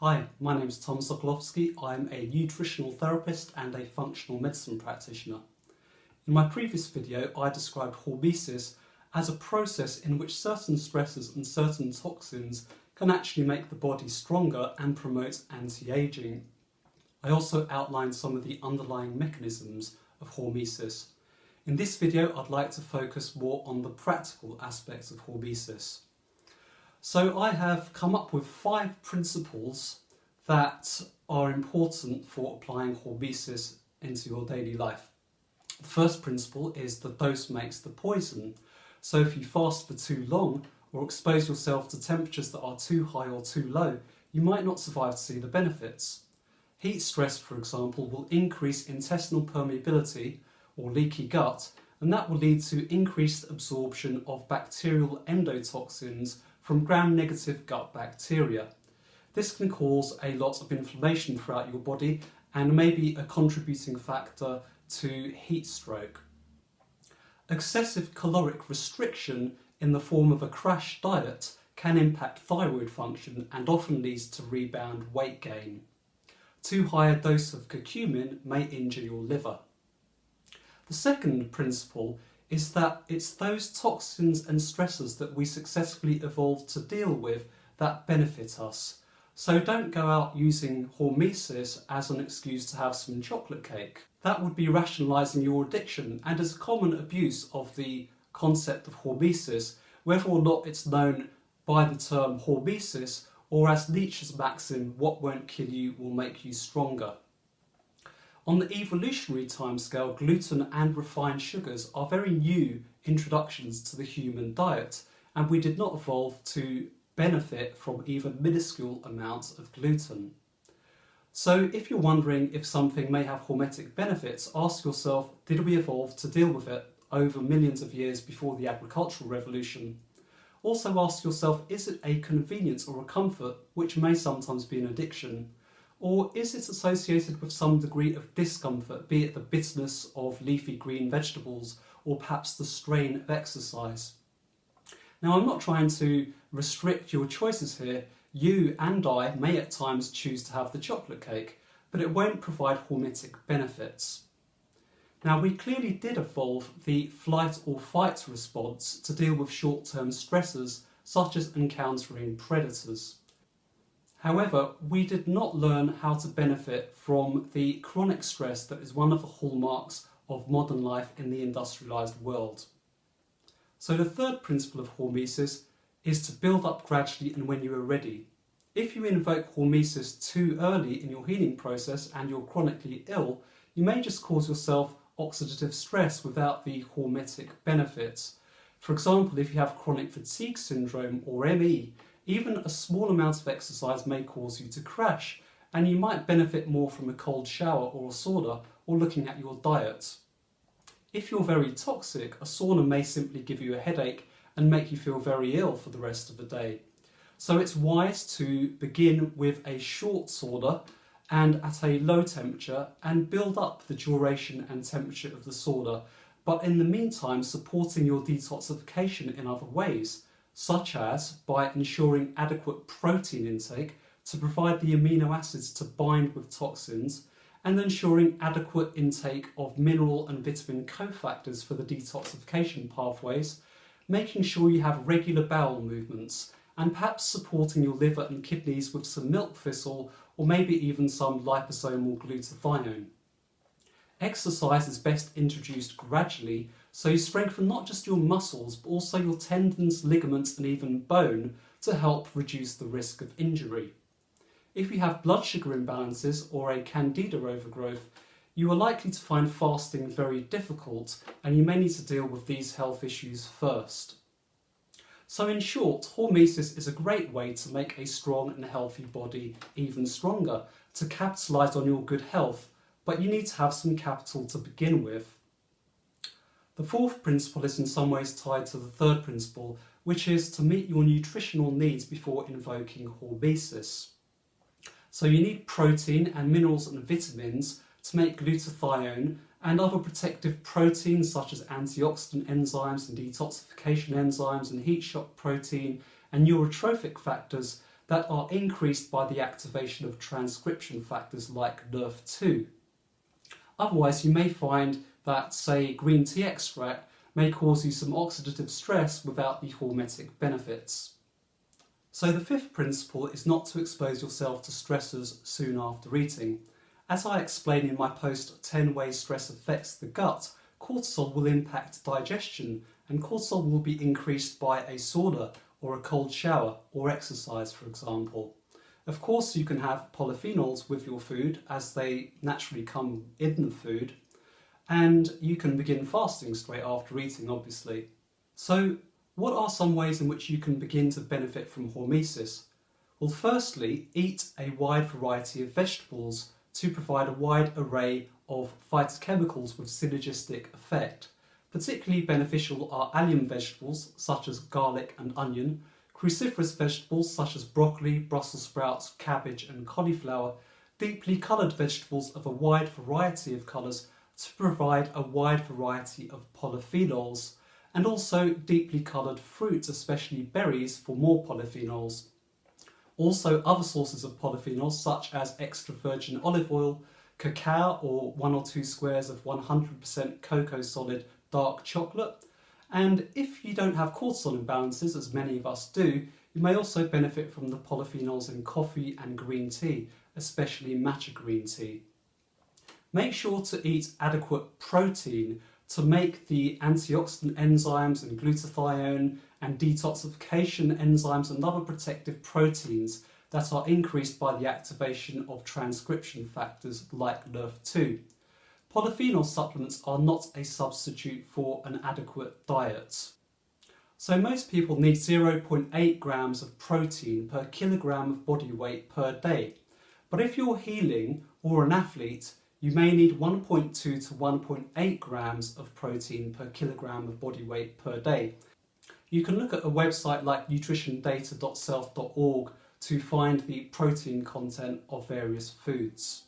Hi, my name is Tom Sokolowski. I'm a nutritional therapist and a functional medicine practitioner. In my previous video, I described hormesis as a process in which certain stressors and certain toxins can actually make the body stronger and promote anti-aging. I also outlined some of the underlying mechanisms of hormesis. In this video, I'd like to focus more on the practical aspects of hormesis. So I have come up with 5 principles that are important for applying hormesis into your daily life. The first principle is the dose makes the poison. So if you fast for too long or expose yourself to temperatures that are too high or too low, you might not survive to see the benefits. Heat stress, for example, will increase intestinal permeability or leaky gut, and that will lead to increased absorption of bacterial endotoxins from gram-negative gut bacteria. This can cause a lot of inflammation throughout your body and may be a contributing factor to heat stroke. Excessive caloric restriction in the form of a crash diet can impact thyroid function and often leads to rebound weight gain. Too high a dose of curcumin may injure your liver. The second principle is that it's those toxins and stressors that we successfully evolved to deal with that benefit us. So don't go out using hormesis as an excuse to have some chocolate cake. That would be rationalising your addiction and is a common abuse of the concept of hormesis, whether or not it's known by the term hormesis or as Nietzsche's maxim, what won't kill you will make you stronger. On the evolutionary timescale, gluten and refined sugars are very new introductions to the human diet, and we did not evolve to benefit from even minuscule amounts of gluten. So if you're wondering if something may have hormetic benefits, ask yourself, did we evolve to deal with it over millions of years before the agricultural revolution? Also ask yourself, is it a convenience or a comfort, which may sometimes be an addiction? Or is it associated with some degree of discomfort, be it the bitterness of leafy green vegetables or perhaps the strain of exercise? Now, I'm not trying to restrict your choices here. You and I may at times choose to have the chocolate cake, but it won't provide hormetic benefits. Now, we clearly did evolve the flight or fight response to deal with short-term stressors such as encountering predators. However, we did not learn how to benefit from the chronic stress that is one of the hallmarks of modern life in the industrialised world. So the third principle of hormesis is to build up gradually and when you are ready. If you invoke hormesis too early in your healing process and you're chronically ill, you may just cause yourself oxidative stress without the hormetic benefits. For example, if you have chronic fatigue syndrome or ME, even a small amount of exercise may cause you to crash, and you might benefit more from a cold shower or a sauna or looking at your diet. If you're very toxic, a sauna may simply give you a headache and make you feel very ill for the rest of the day. So it's wise to begin with a short sauna and at a low temperature and build up the duration and temperature of the sauna, but in the meantime supporting your detoxification in other ways, such as by ensuring adequate protein intake to provide the amino acids to bind with toxins, and ensuring adequate intake of mineral and vitamin cofactors for the detoxification pathways, making sure you have regular bowel movements, and perhaps supporting your liver and kidneys with some milk thistle or maybe even some liposomal glutathione. Exercise is best introduced gradually, so you strengthen not just your muscles but also your tendons, ligaments and even bone to help reduce the risk of injury. If you have blood sugar imbalances or a candida overgrowth, you are likely to find fasting very difficult and you may need to deal with these health issues first. So in short, hormesis is a great way to make a strong and healthy body even stronger, to capitalise on your good health, but you need to have some capital to begin with. The fourth principle is in some ways tied to the third principle, which is to meet your nutritional needs before invoking hormesis. So you need protein and minerals and vitamins to make glutathione and other protective proteins such as antioxidant enzymes and detoxification enzymes and heat shock protein and neurotrophic factors that are increased by the activation of transcription factors like NRF2. Otherwise, you may find that, say, green tea extract may cause you some oxidative stress without the hormetic benefits. So the fifth principle is not to expose yourself to stressors soon after eating. As I explain in my post 10 ways stress affects the gut, cortisol will impact digestion, and cortisol will be increased by a sauna or a cold shower or exercise, for example. Of course, you can have polyphenols with your food as they naturally come in the food, and you can begin fasting straight after eating, obviously. So, what are some ways in which you can begin to benefit from hormesis? Well, firstly, eat a wide variety of vegetables to provide a wide array of phytochemicals with synergistic effect. Particularly beneficial are allium vegetables such as garlic and onion, cruciferous vegetables such as broccoli, Brussels sprouts, cabbage and cauliflower, deeply coloured vegetables of a wide variety of colours to provide a wide variety of polyphenols, and also deeply coloured fruits, especially berries, for more polyphenols. Also, other sources of polyphenols such as extra virgin olive oil, cacao or 1 or 2 squares of 100% cocoa solid dark chocolate. And if you don't have cortisol imbalances, as many of us do, you may also benefit from the polyphenols in coffee and green tea, especially matcha green tea. Make sure to eat adequate protein to make the antioxidant enzymes and glutathione and detoxification enzymes and other protective proteins that are increased by the activation of transcription factors like NRF2. Polyphenol supplements are not a substitute for an adequate diet. So most people need 0.8 grams of protein per kilogram of body weight per day. But if you're healing or an athlete, you may need 1.2 to 1.8 grams of protein per kilogram of body weight per day. You can look at a website like nutritiondata.self.org to find the protein content of various foods.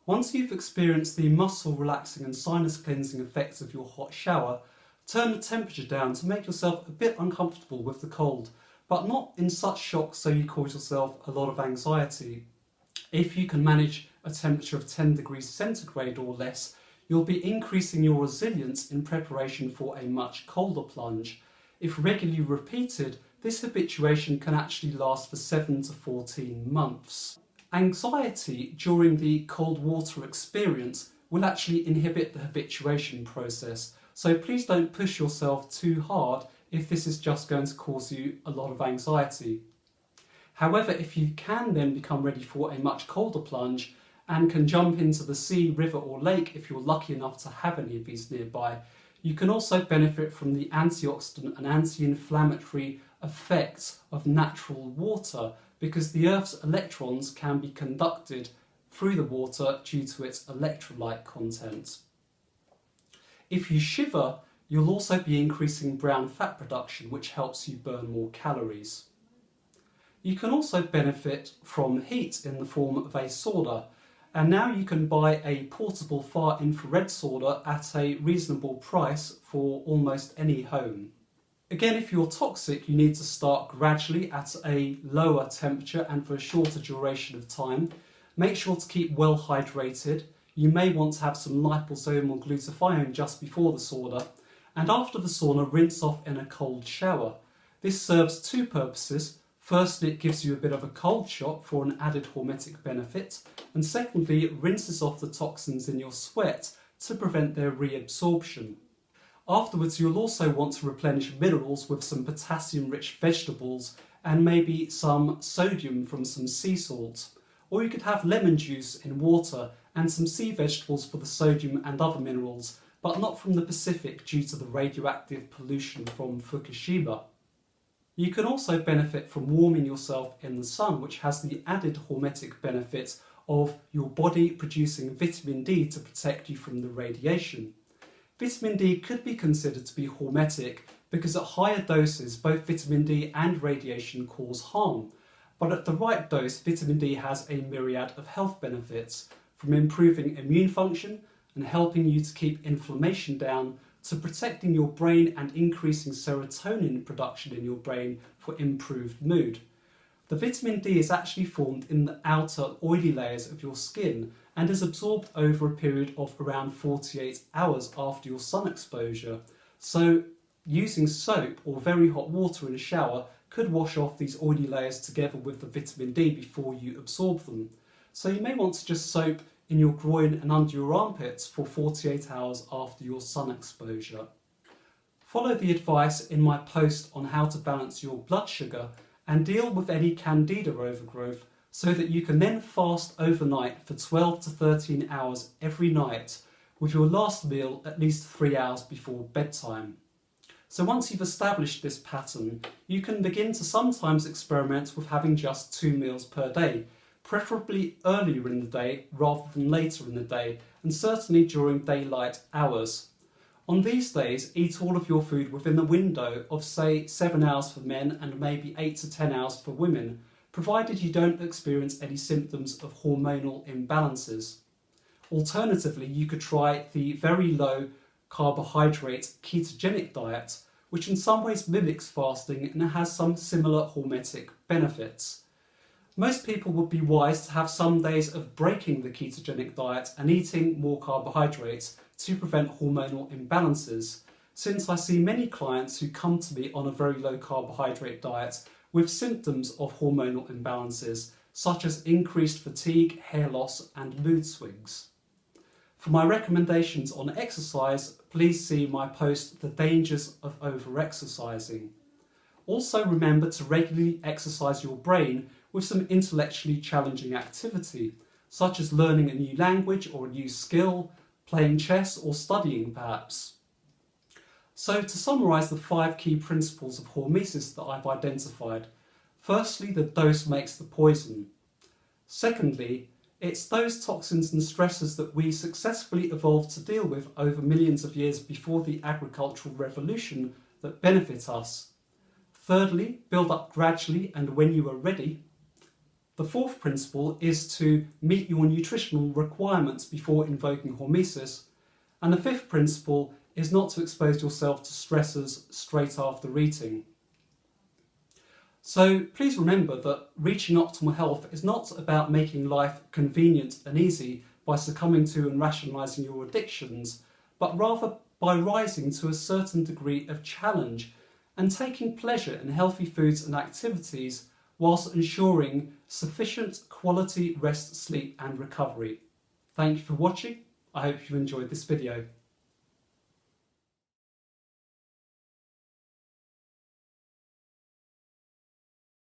Once you've experienced the muscle relaxing and sinus cleansing effects of your hot shower, turn the temperature down to make yourself a bit uncomfortable with the cold, but not in such shock so you cause yourself a lot of anxiety. If you can manage a temperature of 10 degrees centigrade or less, you'll be increasing your resilience in preparation for a much colder plunge. If regularly repeated, this habituation can actually last for 7 to 14 months. Anxiety during the cold water experience will actually inhibit the habituation process, so please don't push yourself too hard if this is just going to cause you a lot of anxiety. However, if you can then become ready for a much colder plunge and can jump into the sea, river or lake if you're lucky enough to have any of these nearby, you can also benefit from the antioxidant and anti-inflammatory effects of natural water, because the Earth's electrons can be conducted through the water due to its electrolyte content. If you shiver, you'll also be increasing brown fat production, which helps you burn more calories. You can also benefit from heat in the form of a sauna, and now you can buy a portable far infrared sauna at a reasonable price for almost any home. Again, if you're toxic, you need to start gradually at a lower temperature and for a shorter duration of time. Make sure to keep well hydrated. You may want to have some liposomal glutathione just before the sauna, and after the sauna, rinse off in a cold shower. This serves two purposes. Firstly, it gives you a bit of a cold shock for an added hormetic benefit, and secondly, it rinses off the toxins in your sweat to prevent their reabsorption. Afterwards, you'll also want to replenish minerals with some potassium-rich vegetables and maybe some sodium from some sea salt. Or you could have lemon juice in water and some sea vegetables for the sodium and other minerals, but not from the Pacific due to the radioactive pollution from Fukushima. You can also benefit from warming yourself in the sun, which has the added hormetic benefit of your body producing vitamin D to protect you from the radiation. Vitamin D could be considered to be hormetic because at higher doses both vitamin D and radiation cause harm, but at the right dose vitamin D has a myriad of health benefits, from improving immune function and helping you to keep inflammation down to protecting your brain and increasing serotonin production in your brain for improved mood. The vitamin D is actually formed in the outer oily layers of your skin and is absorbed over a period of around 48 hours after your sun exposure. So using soap or very hot water in a shower could wash off these oily layers together with the vitamin D before you absorb them. So you may want to just soap in your groin and under your armpits for 48 hours after your sun exposure. Follow the advice in my post on how to balance your blood sugar and deal with any candida overgrowth so that you can then fast overnight for 12 to 13 hours every night, with your last meal at least 3 hours before bedtime. So once you've established this pattern, you can begin to sometimes experiment with having just 2 meals per day, preferably earlier in the day rather than later in the day, and certainly during daylight hours. On these days, eat all of your food within the window of say 7 hours for men and maybe 8 to 10 hours for women, provided you don't experience any symptoms of hormonal imbalances. Alternatively, you could try the very low carbohydrate ketogenic diet, which in some ways mimics fasting and has some similar hormetic benefits. Most people would be wise to have some days of breaking the ketogenic diet and eating more carbohydrates to prevent hormonal imbalances, since I see many clients who come to me on a very low carbohydrate diet with symptoms of hormonal imbalances, such as increased fatigue, hair loss and mood swings. For my recommendations on exercise, please see my post, The Dangers of Over-Exercising. Also remember to regularly exercise your brain with some intellectually challenging activity, such as learning a new language or a new skill, playing chess or studying perhaps. So to summarise the 5 key principles of hormesis that I've identified: firstly, the dose makes the poison. Secondly, it's those toxins and stressors that we successfully evolved to deal with over millions of years before the agricultural revolution that benefit us. Thirdly, build up gradually and when you are ready. The 4th principle is to meet your nutritional requirements before invoking hormesis. And the 5th principle is not to expose yourself to stressors straight after eating. So please remember that reaching optimal health is not about making life convenient and easy by succumbing to and rationalising your addictions, but rather by rising to a certain degree of challenge and taking pleasure in healthy foods and activities whilst ensuring sufficient quality rest, sleep and recovery. Thank you for watching. I hope you enjoyed this video.